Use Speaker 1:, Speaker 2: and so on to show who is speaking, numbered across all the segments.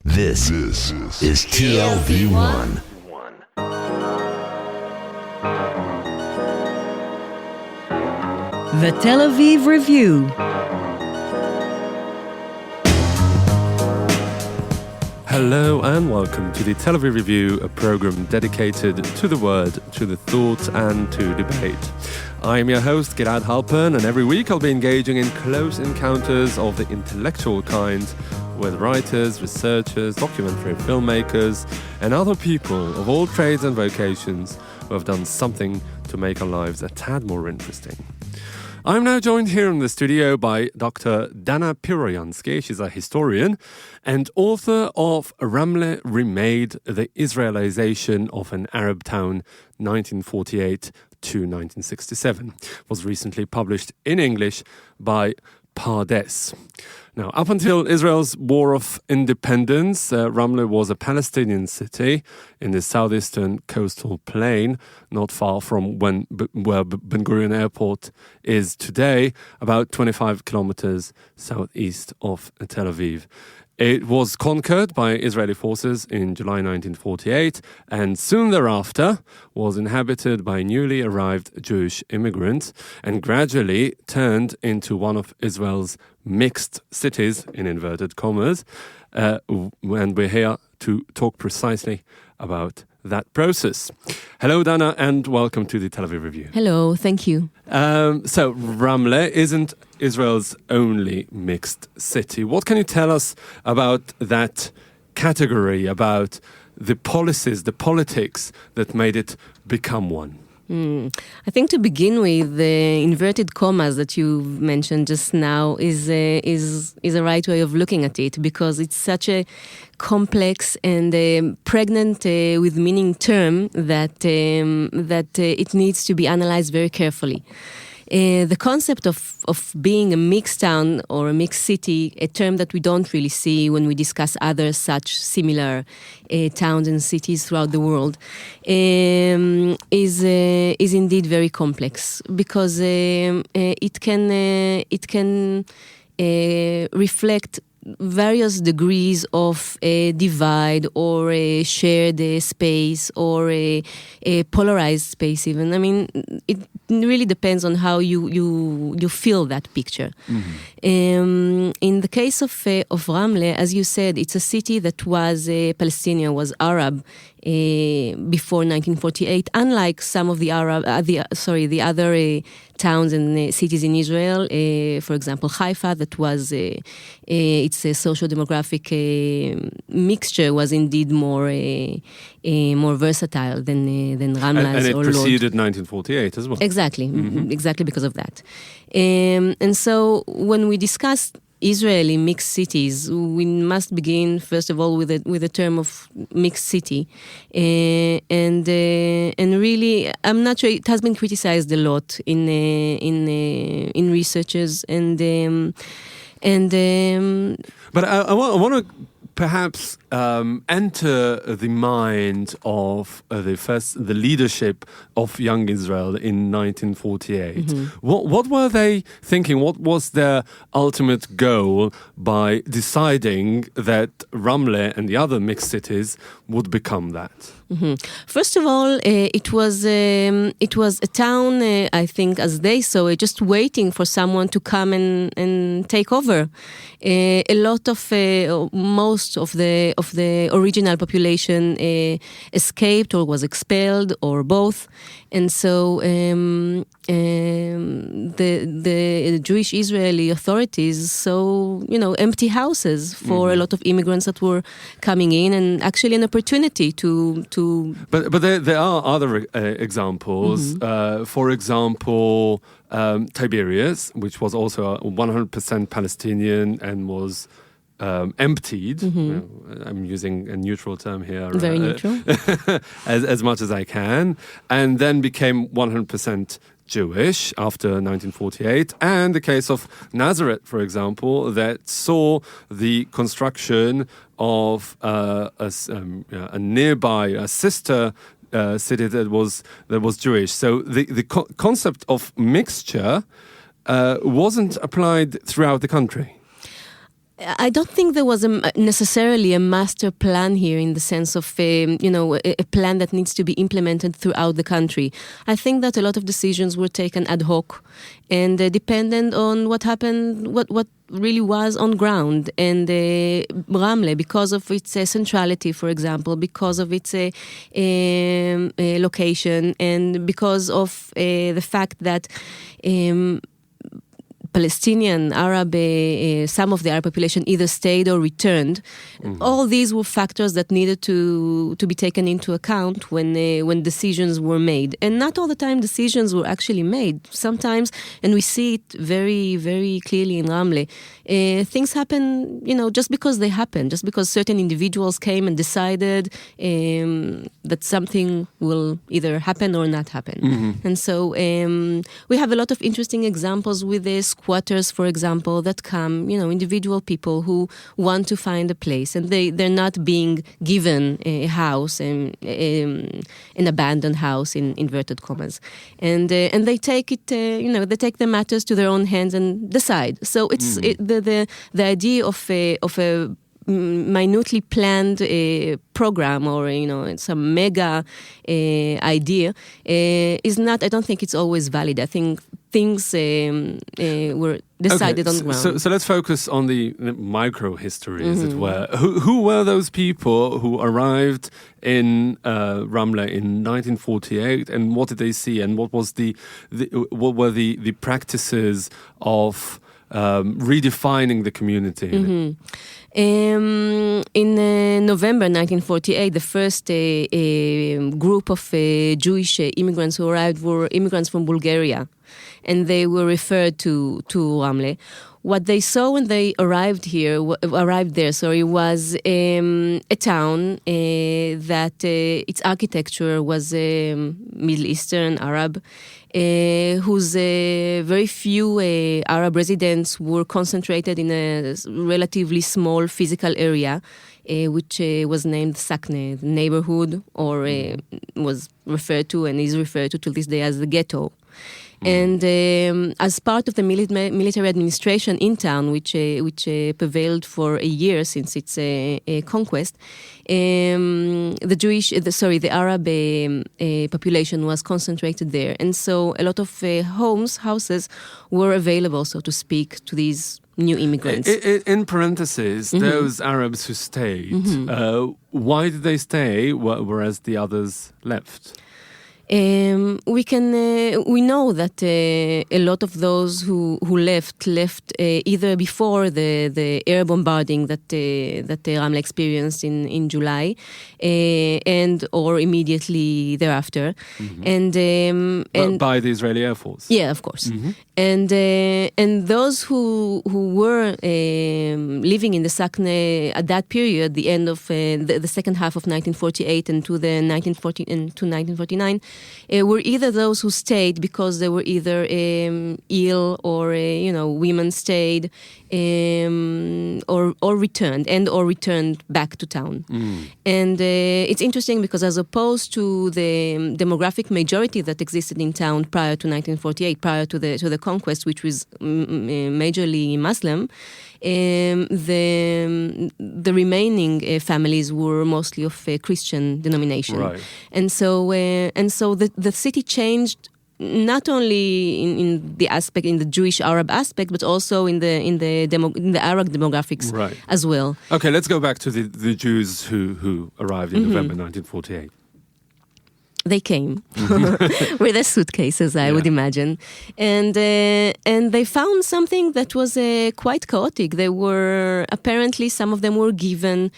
Speaker 1: This is TLV1.
Speaker 2: The Tel Aviv Review.
Speaker 3: Hello and welcome to the Tel Aviv Review, a program dedicated to the word, to the thought and to debate. I'm your host, Gilad Halpern, and every week I'll be engaging in close encounters of the intellectual kind with writers, researchers, documentary filmmakers, and other people of all trades and vocations who have done something to make our lives a tad more interesting. I'm now joined here in the studio by Dr. Danna Piroyansky. She's a historian and author of Ramle Remade, the Israelization of an Arab Town, 1948 to 1967. Was recently published in English by Pardes. Now, up until Israel's War of Independence, Ramle was a Palestinian city in the southeastern coastal plain, not far from where Ben Gurion Airport is today, about 25 kilometers southeast of Tel Aviv. It was conquered by Israeli forces in July 1948 and soon thereafter was inhabited by newly arrived Jewish immigrants and gradually turned into one of Israel's mixed cities, in inverted commas, and we're here to talk precisely about that process. Hello, Danna, and welcome to the Tel Aviv Review.
Speaker 2: Hello, thank you.
Speaker 3: So, Ramle isn't Israel's only mixed city. What can you tell us about that category, about the policies, the politics that made it become one?
Speaker 2: I think to begin with, the inverted commas that you mentioned just now is a right way of looking at it, because it's such a complex and pregnant with meaning term that it needs to be analyzed very carefully. The concept of being a mixed town or a mixed city, a term that we don't really see when we discuss other such similar towns and cities throughout the world, is indeed very complex, because it can reflect various degrees of a divide or a shared space or a polarized space even. I mean, it really depends on how you feel that picture. Mm-hmm. In the case of Ramle, as you said, it's a city that was Palestinian, was Arab before 1948, unlike some of the other towns and cities in Israel. For example, Haifa, that was its socio-demographic mixture was indeed more versatile than Ramle's
Speaker 3: and it
Speaker 2: or
Speaker 3: preceded 1948 as well.
Speaker 2: Exactly, exactly because of that. And so when we discuss Israeli mixed cities, we must begin first of all with the term of mixed city, and really, I'm not sure, it has been criticized a lot in researchers
Speaker 3: But I want to perhaps enter the mind of the leadership of Young Israel in 1948. Mm-hmm. What were they thinking? What was their ultimate goal by deciding that Ramle and the other mixed cities would become that?
Speaker 2: Mm-hmm. First of all, it was a town, I think, as they saw it, just waiting for someone to come and take over. A lot of most of the original population escaped or was expelled or both, and so the Jewish Israeli authorities saw empty houses for a lot of immigrants that were coming in, and actually an opportunity to.
Speaker 3: But there are other examples. Mm-hmm. For example, Tiberias, which was also 100% Palestinian and was emptied. Mm-hmm. I'm using a neutral term here.
Speaker 2: Very neutral.
Speaker 3: as much as I can. And then became 100% Jewish after 1948. And the case of Nazareth, for example, that saw the construction of a nearby sister city that was Jewish. So the concept of mixture wasn't applied throughout the country.
Speaker 2: I don't think there was necessarily a master plan here in the sense of, a plan that needs to be implemented throughout the country. I think that a lot of decisions were taken ad hoc and dependent on what happened, what really was on ground. And Ramle, because of its centrality, for example, because of its location, and because of the fact that Palestinian, Arab, some of the Arab population either stayed or returned. Mm-hmm. All these were factors that needed to be taken into account when decisions were made. And not all the time decisions were actually made. Sometimes, and we see it very, very clearly in Ramle, things happen, just because they happen, just because certain individuals came and decided that something will either happen or not happen. Mm-hmm. And so we have a lot of interesting examples with this. Squatters, for example, that come, individual people who want to find a place, and they're not being given a house, an abandoned house in inverted commas, and they take it, they take the matters to their own hands and decide. So it's the idea of a minutely planned program, or it's a mega idea, is not. I don't think it's always valid. I think things were decided on the ground.
Speaker 3: So let's focus on the micro history, as it were. Who were those people who arrived in Ramle in 1948, and what did they see, and what was what were the practices of redefining the community?
Speaker 2: Mm-hmm. In November 1948, the first group of Jewish immigrants who arrived were immigrants from Bulgaria, and they were referred to Ramle. What they saw when they arrived there, was a town that its architecture was Middle Eastern, Arab, whose very few Arab residents were concentrated in a relatively small physical area, which was named Sakne, the neighborhood, or was referred to and is referred to this day as the ghetto. And as part of the military administration in town, which prevailed for a year since its conquest, the Arab population was concentrated there, and so a lot of houses were available, so to speak, to these new immigrants.
Speaker 3: In parentheses, those Arabs who stayed, why did they stay, whereas the others left?
Speaker 2: We know that a lot of those who left either before the air bombarding that Ramle experienced in July, and or immediately thereafter, and
Speaker 3: by the Israeli Air Force.
Speaker 2: Yeah, of course. And those who were living in the Sakne at that period, the end of the second half of 1948 and to 1949. Were either those who stayed because they were either ill, or women stayed, or returned back to town. And it's interesting because, as opposed to the demographic majority that existed in town prior to 1948, prior to the conquest, which was majorly Muslim, the remaining families were mostly of Christian denomination,
Speaker 3: right.
Speaker 2: And so the city changed not only in the Jewish Arab aspect, but also in the Arab demographics, right, as well.
Speaker 3: Okay, let's go back to the Jews who arrived in November 1948.
Speaker 2: They came with their suitcases, I would imagine, and they found something that was quite chaotic. They were apparently, some of them were given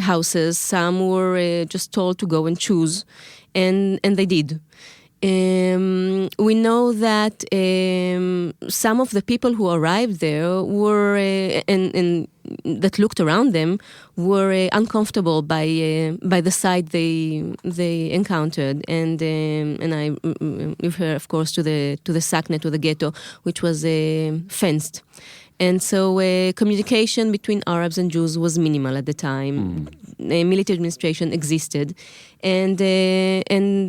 Speaker 2: houses, some were just told to go and choose, and they did. We know that some of the people who arrived there were and that looked around them were uncomfortable by the sight they encountered, and I refer, of course, to the Sakne, to the ghetto, which was fenced. And so communication between Arabs and Jews was minimal at the time. Military administration existed. And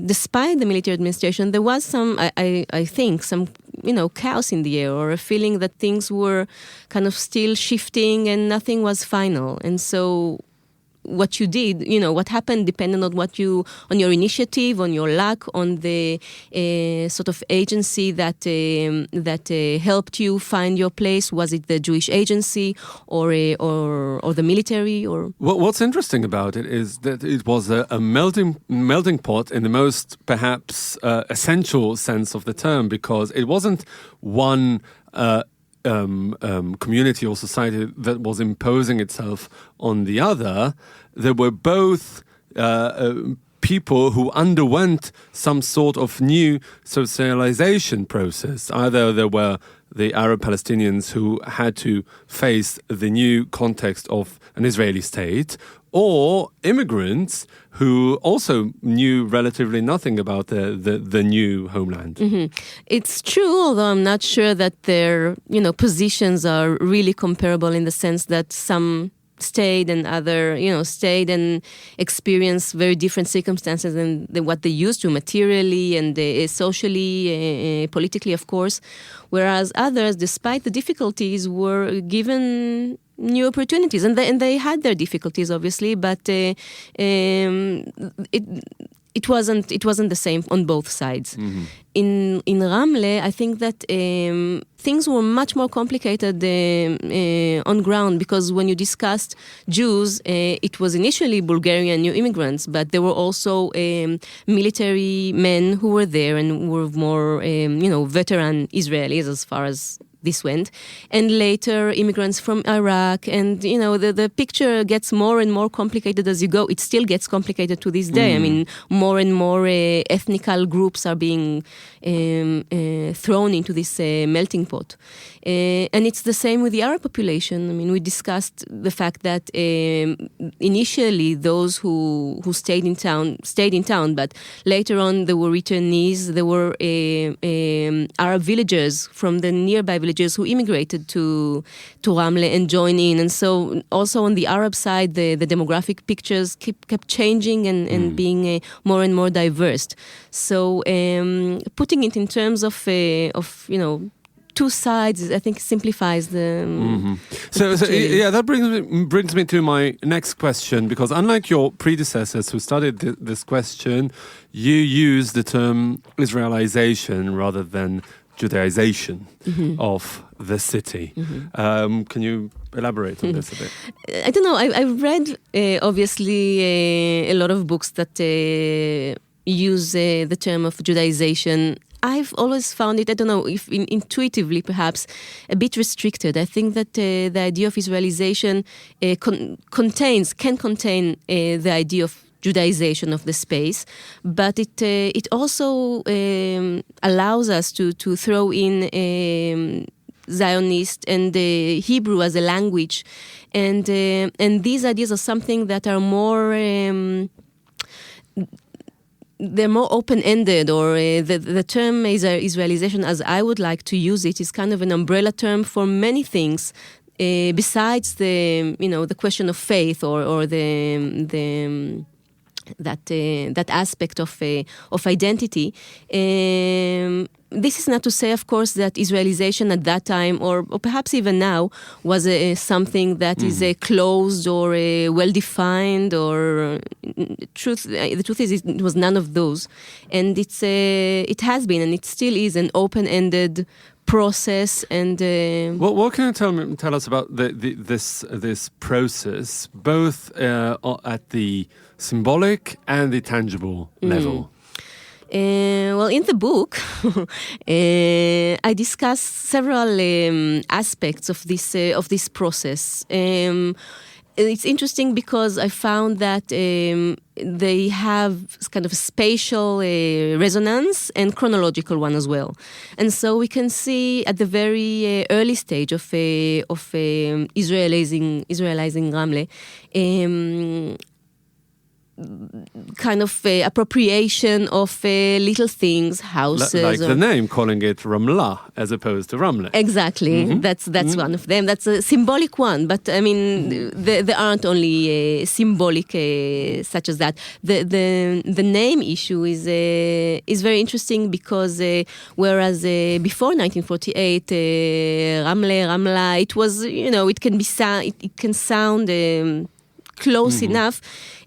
Speaker 2: despite the military administration, there was some, I think, some chaos in the air, or a feeling that things were kind of still shifting and nothing was final. And so what you did, what happened depended on your initiative, on your luck, on the sort of agency that helped you find your place. Was it the Jewish agency or the military? Or
Speaker 3: what's interesting about it is that it was a melting pot in the most perhaps essential sense of the term, because it wasn't one community or society that was imposing itself on the other. There were both people who underwent some sort of new socialization process. Either there were the Arab Palestinians who had to face the new context of an Israeli state, or immigrants who also knew relatively nothing about the new homeland.
Speaker 2: Mm-hmm. It's true, although I'm not sure that their positions are really comparable, in the sense that some stayed and other stayed and experienced very different circumstances than what they used to, materially and socially, politically, of course, whereas others, despite the difficulties, were given new opportunities, and they had their difficulties, obviously, but it wasn't the same on both sides.
Speaker 3: Mm-hmm.
Speaker 2: In Ramle, I think that things were much more complicated on ground, because when you discussed Jews, it was initially Bulgarian new immigrants, but there were also military men who were there and were more veteran Israelis as far as this went, and later immigrants from Iraq, and the picture gets more and more complicated as you go. It still gets complicated to this day. I mean, more and more ethnical groups are being thrown into this melting pot, and it's the same with the Arab population. I mean, we discussed the fact that initially those who stayed in town, but later on there were returnees. There were Arab villagers from the nearby villages who immigrated to Ramle and joined in. And so also on the Arab side, the demographic pictures kept changing and being more and more diverse. So putting it in terms of two sides, I think, simplifies the.
Speaker 3: Mm-hmm. So that brings me to my next question, because unlike your predecessors who studied this question, you use the term Israelization rather than Judaization of the city. Mm-hmm. Can you elaborate on this a bit?
Speaker 2: I don't know. I've read, obviously, a lot of books that use the term of Judaization. I've always found it, I don't know, if intuitively perhaps, a bit restricted. I think that the idea of Israelization can contain the idea of Judaization of the space, but it also allows us to throw in Zionist and Hebrew as a language, and these ideas are something that are more. They're more open-ended, or the term Israelization, as I would like to use it, is kind of an umbrella term for many things. Besides the question of faith or that aspect of identity. This is not to say, of course, that Israelization at that time, or perhaps even now, was something that is closed or well-defined. Or the truth is, it was none of those, and it has been, and it still is, an open-ended process. And
Speaker 3: what can you tell us about this process, both at the symbolic and the tangible level?
Speaker 2: Well, in the book, I discuss several aspects of this process. It's interesting because I found that they have kind of a spatial resonance and chronological one as well. And so we can see at the very early stage of Israelizing Ramle, kind of appropriation of little things, houses.
Speaker 3: Like the name, calling it Ramla as opposed to Ramle.
Speaker 2: Exactly. That's one of them. That's a symbolic one. But I mean, there aren't only symbolic such as that. The name issue is very interesting because whereas before 1948, Ramle, Ramla, it was, it can be it can sound close enough.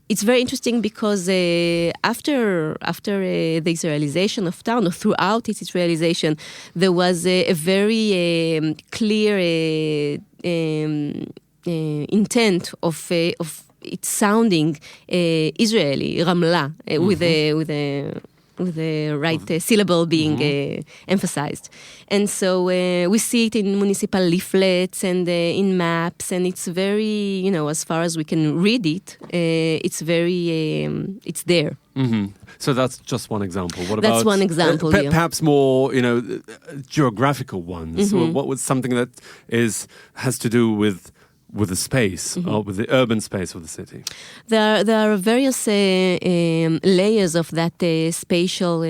Speaker 2: It's very interesting because after the Israelization of town, or throughout its Israelization, there was a very clear intent of it sounding Israeli, Ramla, with the right syllable being emphasized. And so we see it in municipal leaflets and in maps, and it's very, as far as we can read it, it's very, it's there.
Speaker 3: Mm-hmm. So that's just one example. What
Speaker 2: That's
Speaker 3: about
Speaker 2: one example, yeah.
Speaker 3: perhaps more, geographical ones?
Speaker 2: Mm-hmm.
Speaker 3: Or what was something that has to do with the space, or with the urban space of the city?
Speaker 2: There are various layers of that spatial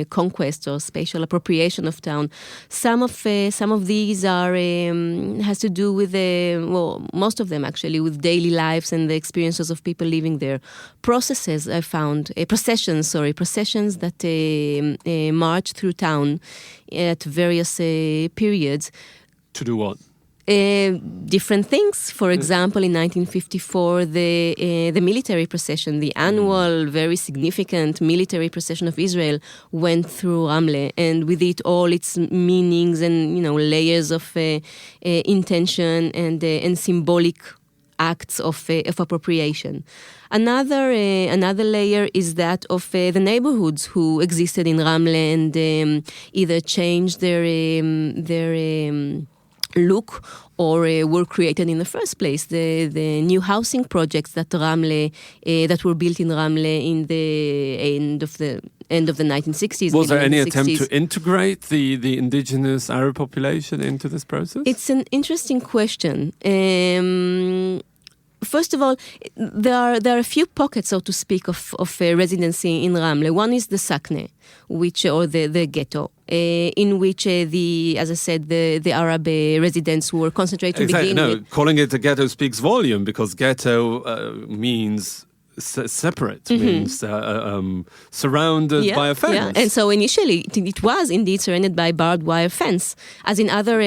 Speaker 2: conquest or spatial appropriation of town. Some of these are has to do with most of them actually with daily lives and the experiences of people living there. Processes I found processions that march through town at various periods.
Speaker 3: To do what?
Speaker 2: Different things. For example, in 1954, the military procession, the annual, very significant military procession of Israel, went through Ramle, and with it all its meanings and layers of intention and symbolic acts of appropriation. Another layer is that of the neighborhoods who existed in Ramle and either changed their look or were created in the first place. The new housing projects that Ramle that were built in Ramle in the end of the 1960s.
Speaker 3: Was there any attempt to integrate the indigenous Arab population into this process?
Speaker 2: It's an interesting question. First of all, there are a few pockets, so to speak, of residency in Ramle. One is the Sakne, or the ghetto, in which as I said, the Arab residents were concentrated.
Speaker 3: Exactly. Calling it a ghetto speaks volume, because ghetto means separate, means surrounded by a fence.
Speaker 2: Yeah. And so initially it was indeed surrounded by barbed wire fence, as in other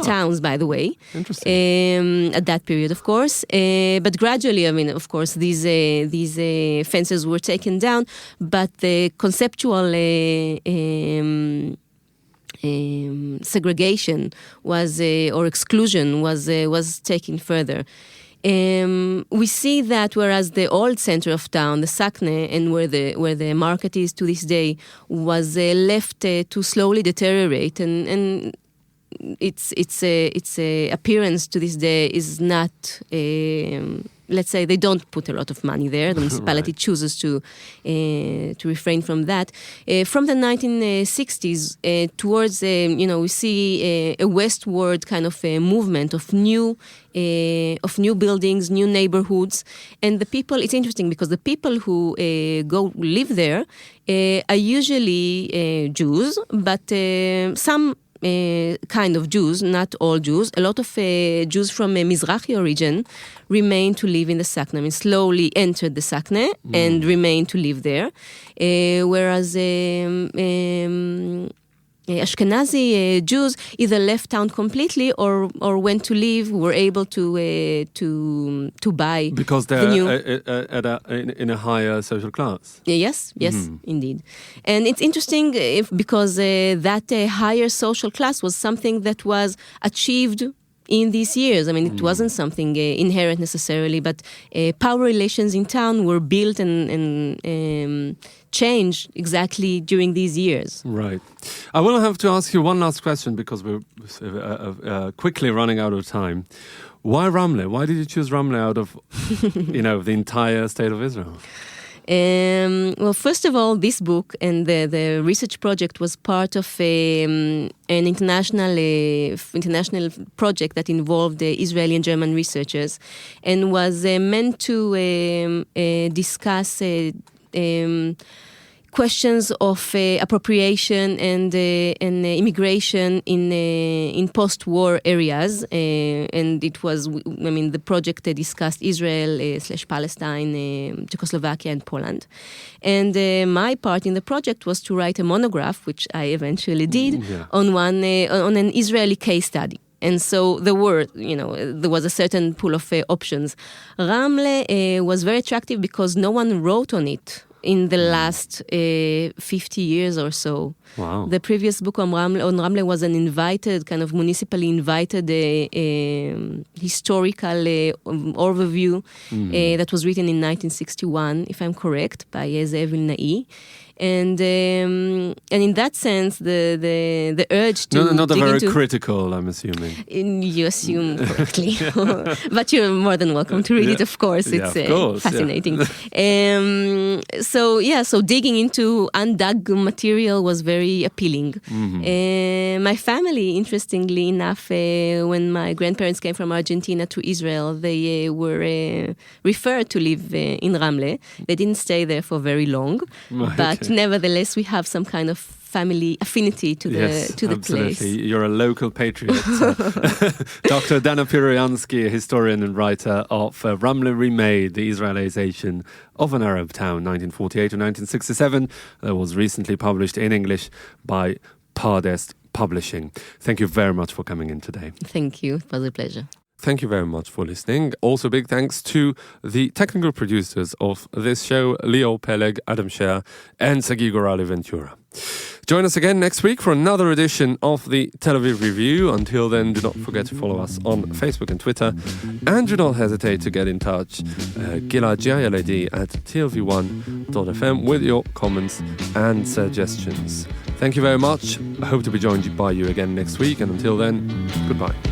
Speaker 2: towns, by the way.
Speaker 3: Interesting.
Speaker 2: At that period, of course. But gradually, of course, these fences were taken down, but the conceptual segregation or exclusion was taken further. We see that whereas the old center of town, the Sakne, and where the market is to this day, was left to slowly deteriorate, and its appearance to this day is not. Let's say they don't put a lot of money there. The municipality chooses to refrain from that. From the 1960s towards, we see a westward kind of a movement of new buildings, new neighborhoods, and the people. It's interesting because the people who go live there are usually Jews, but some. Kind of Jews, not all Jews. A lot of Jews from Mizrahi origin remain to live in the Sakne. Slowly entered the Sakne and remain to live there. Whereas Ashkenazi Jews either left town completely or went to live, were able to buy
Speaker 3: because they're in a higher social class.
Speaker 2: Yes, indeed. And it's interesting because that higher social class was something that was achieved in these years. It wasn't something inherent necessarily, but power relations in town were built and changed exactly during these years.
Speaker 3: Right. I will have to ask you one last question because we're quickly running out of time. Why Ramle? Why did you choose Ramle out of, the entire state of Israel?
Speaker 2: Well, first of all, this book and the research project was part of an international project that involved Israeli and German researchers, and was meant to discuss questions of appropriation and immigration in post-war areas, and it was, the project discussed Israel / Palestine, Czechoslovakia, and Poland. And my part in the project was to write a monograph, which I eventually did, on an Israeli case study. And so there was a certain pool of options. Ramle was very attractive because no one wrote on it in the last 50 years or so.
Speaker 3: Wow.
Speaker 2: The previous book on Ramle was an invited, kind of municipally invited historical overview that was written in 1961, if I'm correct, by Ze'ev Vilnai. And in that sense, the urge to
Speaker 3: not a
Speaker 2: dig
Speaker 3: very
Speaker 2: into,
Speaker 3: critical, I'm assuming.
Speaker 2: You assume correctly, but you're more than welcome to read it. Of course, it's fascinating. So digging into undug material was very appealing. My family, interestingly enough, when my grandparents came from Argentina to Israel, they were referred to live in Ramle. They didn't stay there for very long, but nevertheless, we have some kind of family affinity to the
Speaker 3: absolutely.
Speaker 2: place.
Speaker 3: You're a local patriot. Dr. Danna Piroyansky, historian and writer of Ramle Remade, the Israelization of an Arab Town, 1948 to 1967, that was recently published in English by Pardes Publishing. Thank you very much for coming in today.
Speaker 2: Thank you. It was a pleasure.
Speaker 3: Thank you very much for listening. Also, big thanks to the technical producers of this show, Leo Peleg, Adam Scher, and Sagi Gorali Ventura. Join us again next week for another edition of the Tel Aviv Review. Until then, do not forget to follow us on Facebook and Twitter. And do not hesitate to get in touch, Gilad Jayaledi at tlv1.fm with your comments and suggestions. Thank you very much. I hope to be joined by you again next week. And until then, goodbye.